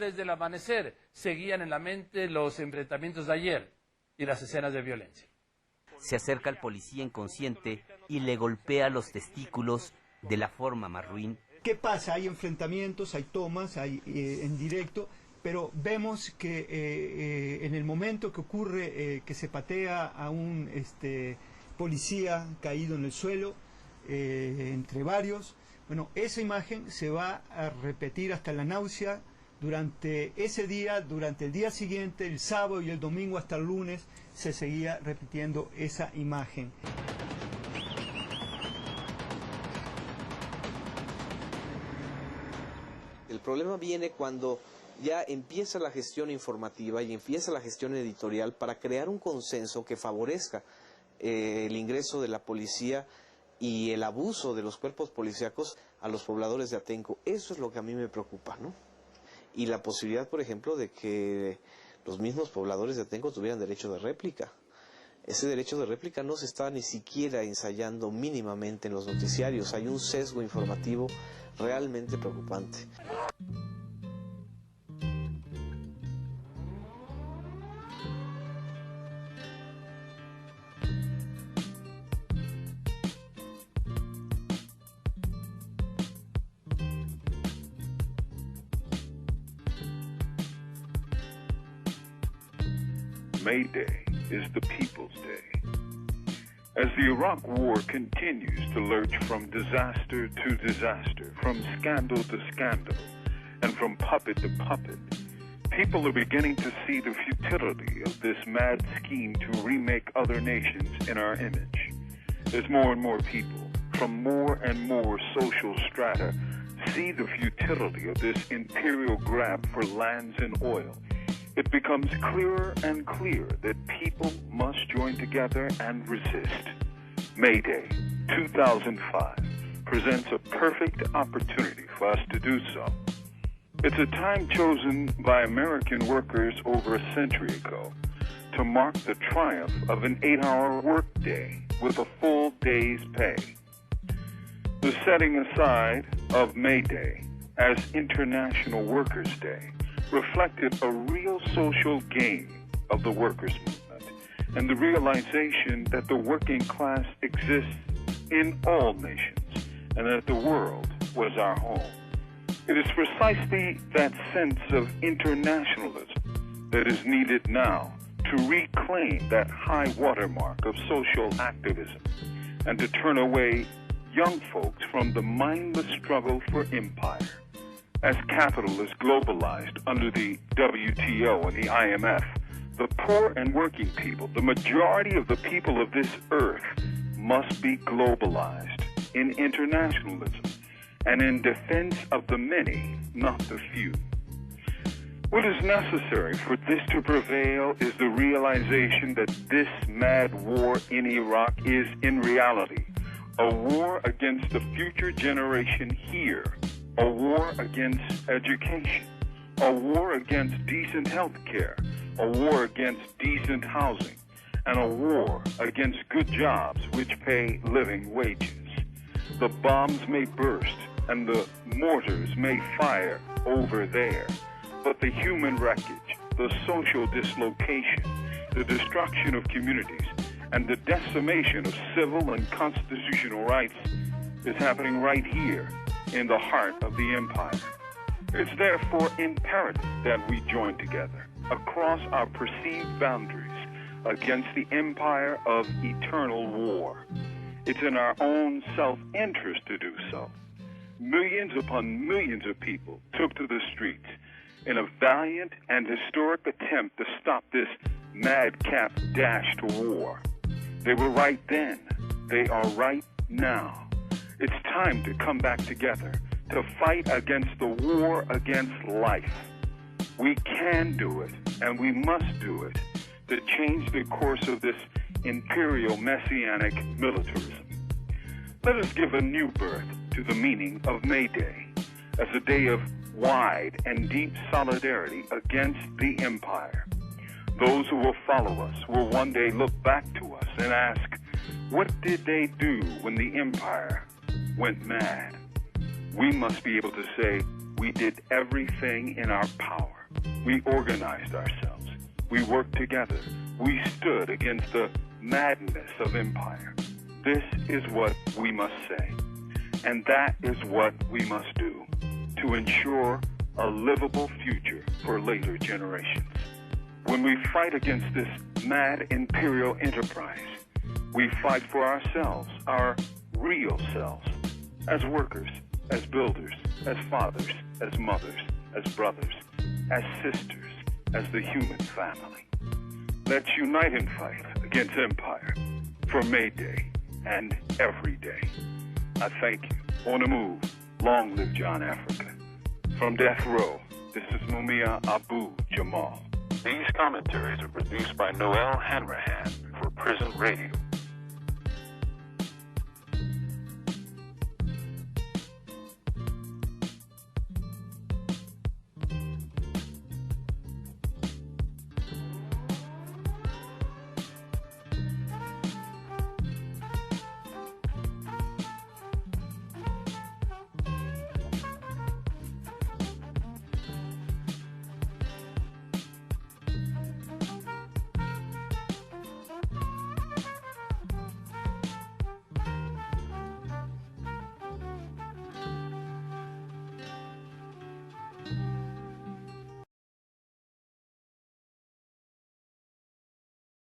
desde el amanecer, seguían en la mente los enfrentamientos de ayer y las escenas de violencia. Se acerca al policía inconsciente y le golpea los testículos de la forma más ruin. ¿Qué pasa? Hay enfrentamientos, hay tomas, hay en directo, pero vemos que en el momento que ocurre que se patea a un policía caído en el suelo, entre varios, bueno, esa imagen se va a repetir hasta la náusea durante ese día, durante el día siguiente, el sábado y el domingo hasta el lunes, se seguía repitiendo esa imagen. El problema viene cuando ya empieza la gestión informativa y empieza la gestión editorial para crear un consenso que favorezca el ingreso de la policía y el abuso de los cuerpos policíacos a los pobladores de Atenco. Eso es lo que a mí me preocupa, ¿no? Y la posibilidad, por ejemplo, de que los mismos pobladores de Atenco tuvieran derecho de réplica. Ese derecho de réplica no se está ni siquiera ensayando mínimamente en los noticiarios. Hay un sesgo informativo realmente preocupante. May Day is the People's Day. As the Iraq War continues to lurch from disaster to disaster, from scandal to scandal, and from puppet to puppet, people are beginning to see the futility of this mad scheme to remake other nations in our image. As more and more people from more and more social strata see the futility of this imperial grab for lands and oil, it becomes clearer and clearer that people must join together and resist. May Day 2005 presents a perfect opportunity for us to do so. It's a time chosen by American workers over a century ago to mark the triumph of an 8-hour workday with a full day's pay. The setting aside of May Day as International Workers' Day reflected a real social gain of the workers' movement and the realization that the working class exists in all nations and that the world was our home. It is precisely that sense of internationalism that is needed now to reclaim that high watermark of social activism and to turn away young folks from the mindless struggle for empire. As capital is globalized under the WTO and the IMF, the poor and working people, the majority of the people of this earth, must be globalized in internationalism and in defense of the many, not the few. What is necessary for this to prevail is the realization that this mad war in Iraq is in reality a war against the future generation here, a war against education, a war against decent health care, a war against decent housing, and a war against good jobs which pay living wages. The bombs may burst and the mortars may fire over there, but the human wreckage, the social dislocation, the destruction of communities, and the decimation of civil and constitutional rights is happening right here in the heart of the empire. It's therefore imperative that we join together across our perceived boundaries against the empire of eternal war. It's in our own self-interest to do so. Millions upon millions of people took to the streets in a valiant and historic attempt to stop this madcap dash to war. They were right then. They are right now. It's time to come back together to fight against the war against life. We can do it, and we must do it, to change the course of this imperial messianic militarism. Let us give a new birth to the meaning of May Day as a day of wide and deep solidarity against the empire. Those who will follow us will one day look back to us and ask, what did they do when the empire went mad? We must be able to say, We did everything in our power. We organized ourselves. We worked together. We stood against the madness of empire. This is what we must say, and that is what we must do to ensure a livable future for later generations. When we fight against this mad imperial enterprise, we fight for ourselves, our real selves, as workers, as builders, as fathers, as mothers, as brothers, as sisters, as the human family. Let's unite and fight against empire for May Day and every day. I thank you. On the move. Long live John Africa. From Death Row, this is Mumia Abu-Jamal. These commentaries are produced by Noel Hanrahan for Prison Radio.